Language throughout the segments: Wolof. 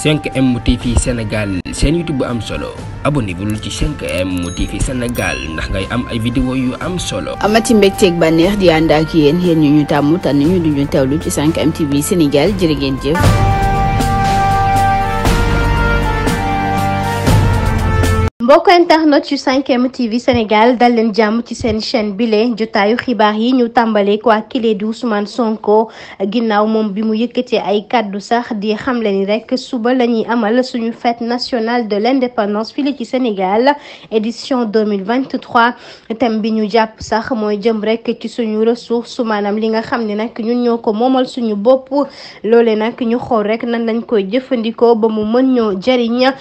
5M TV Sénégal seen YouTube bu am solo abonnez-vous ci 5M TV Sénégal ndax ngay am ay vidéo yu am solo. amati mbégteeg bànneex di ànd ak yéen ñu tàmm tànn ñu duñu teewlu ci 5M TV Sénégal jërë ngeen jëf. mbokk internet yu 5M TV Sénégal dal leen jàmm ci seen chaîne bile jotaayu xibaar yi ñu tàmbale ko ak kile di Ousmane Sonko ginnaaw moom bi mu yëkkatee ay kàddu sax di xamle ni rek suba la ñuy amal suñu fête nationale de l'indépendance fii ci Sénégal édition 2023 thème bi ñu jàpp sax mooy jëm rek ci suñu ressource maanaam li nga xam ne nag ñun ñoo ko moomal suñu bopp loole nag ñu xool rek nan lañ koy jëfandikoo ba mu mën ñoo jariñ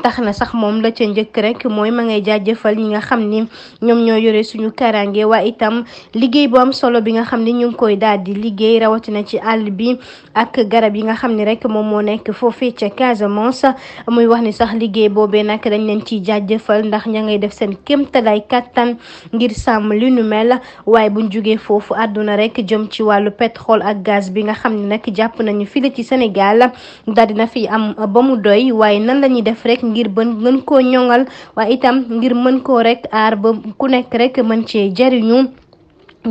tax na sax moom la ca njëkk rek mooy ma ngay jaajëfal ñi nga xam ni ñoom ñoo yore suñu karange waaye itam liggéey bu am solo bi nga xam ni ñu ngi koy daal di liggéey rawatina ci àll bi ak garab yi nga xam ni rek moom moo nekk foofee ca Casamance muy wax ni sax liggéey boobee nag dañ leen ciy jaajëfal ndax ña ngay def seen kéemtalaay kattan ngir sàmm li nu mel waaye buñ jugee foofu àdduna rek jëm ci wàllu pétrole ak gaz bi nga xam ni nag jàpp nañu fii ci Sénégal daal dina fi am ba mu doy waaye nan la ñuy def rek ngir gën koo ñoŋal waaye itam ngir mën koo rek aar ba ku nekk rek mën cee jariñu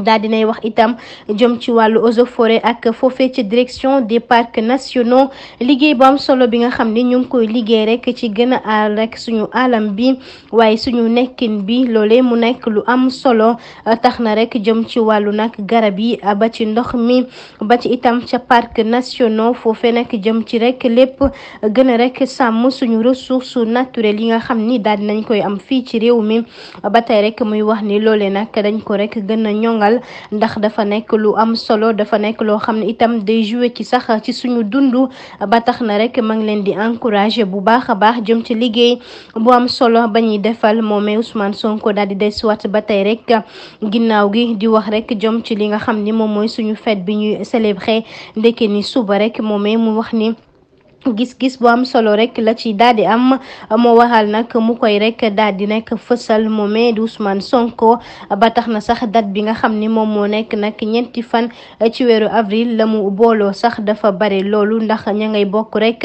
daal dinay wax itam jëm ci wàllu eaux et forêt ak foofee ci direction des parcs nationaux liggéey bu am solo bi nga xam ni ñu ngi koy liggéey rek ci gën a aar rek suñu alam bi waaye suñu nekkin bi loolee mu nekk lu am solo tax na rek jëm ci wàllu nag garab yi ba ci ndox mi ba ci itam ca parcs nationaux foofee nag jëm ci rek lépp gën a rek sàmm suñu ressources naturelles yi nga xam ni daal dinañ koy am fii ci réew mi ba tey rek muy wax ni loolee nag dañ ko rek gën a ñoŋal ndax dafa nekk lu am solo dafa nekk loo xam ne itam day jouer ci sax ci suñu dundu ba tax na rek ma ngi leen di encourager bu baax a baax jëm ci liggéey bu am solo ba ñuy defal moomee Ousmane Sonko daal di desuwaat ba tey rek ginnaaw gi di wax rek jëm ci li nga xam ni moom mooy suñu fête bi ñuy célébrer ndeke ni suba rek moomee mu wax ni gis-gis bu am solo rek la ci daal di am moo waxal nag mu koy rek daal di nekk fësal moomee di Ousmane Sonko ba tax na sax date bi nga xam ni moom moo nekk nag ñeenti fan ci weeru avril la mu booloo sax dafa bare loolu ndax ña ngay bokk rek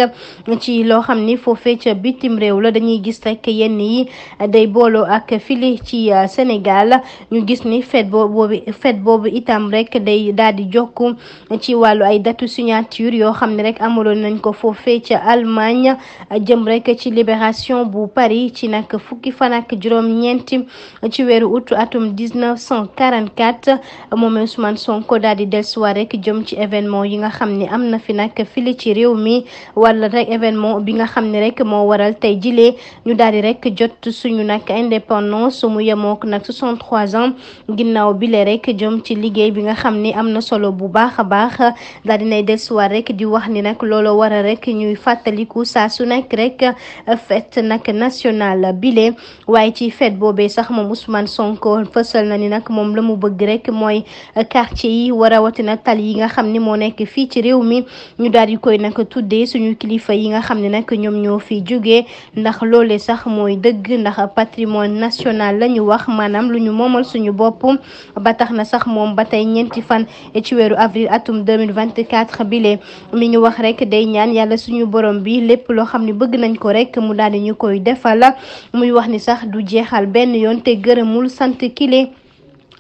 ci loo xam ni foofee ca bitim réew la dañuy gis rek yenn yi day booloo ak fili ci Sénégal ñu gis ni fête boobu itam rek day daal di jokku ci wàllu ay datu signature yoo xam ne rek amaloon nañ ko foofee ca Allemagne jëm rek ci libération bu Paris ci nag fukki fan ak juróom-ñeenti ci weeru août atum 1944 moom Ousmane Sonko daal di dellusiwaat rek jëm ci événement yi nga xam ne am na fi nag fili ci réew mi wala rek événement bi nga xam ne rek moo waral tey jilee ñu daal di rek jot suñu nag indépendance mu yemook nag 63 ans ginnaaw bile rek jëm ci liggéey bi nga xam ni am na solo bu baax a baax daal dinay dellusiwaat rek di wax ni nag loolu waral rek ñuy fàttaliku saa su nekk rek fête nag nationale bile waaye ci fête boobee sax moom Ousmane Sonko fësal na ni nag moom la mu bëgg rek mooy quartier yi war a rawatina tali yi nga xam ni moo nekk fii ci réew mi ñu daal di koy nag tuddee suñu kilifa yi nga xam ne nag ñoom ñoo fi jógee ndax loolee sax mooy dëgg ndax patrimoine national la ñu wax maanaam lu ñu moomal suñu bopp ba tax na sax moom ba tey ñeenti fan ci weeru avril atum 2024 bile mi ñu wax rek day ñaan yàlla suñu borom bi lépp loo xam ne bëgg nañ ko rek mu daal di ñu koy defal muy wax ni sax du jeexal benn yoon te gërëmul sant kile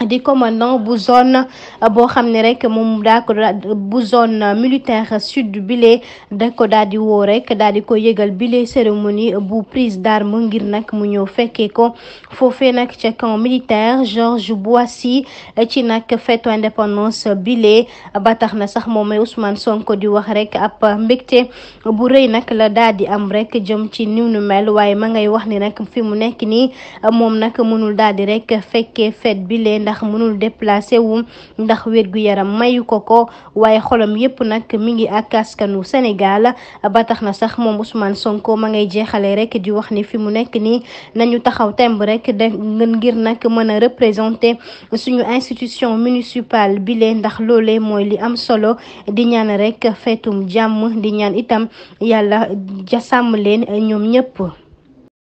di commandant bu zone boo xam ne rek moom daa ko bu zone militaire sud bile da ko daal di woo rek daal di ko yëgal bile cérémonie bu prise d'armes ngir nag mu ñëw fekkee ko foofee nag ca camp militaire Georges Boissy ci nag fête indépendance bile ba tax na sax moom Ousmane Sonko di wax rek ab mbégte bu rëy nag la daal di am rek jëm ci niw nu mel waaye ma ngay wax ni nag fi mu nekk nii moom nag mënul daal di rek fekkee fête bile ndax mënul déplacé wu ndax wérgu yaram mayu ko waaye xolam yépp nag mi ngi ak askanu Sénégal ba tax na sax moom Ousmane Sonko ma ngay jeexale rek di wax ni fi mu nekk nii nañu taxaw temb rek de ngir nag mën a représenter suñu institution municipale bile ndax loolee mooy li am solo di ñaan rek feetum jàmm di ñaan itam yàlla sàmm leen ñoom ñëpp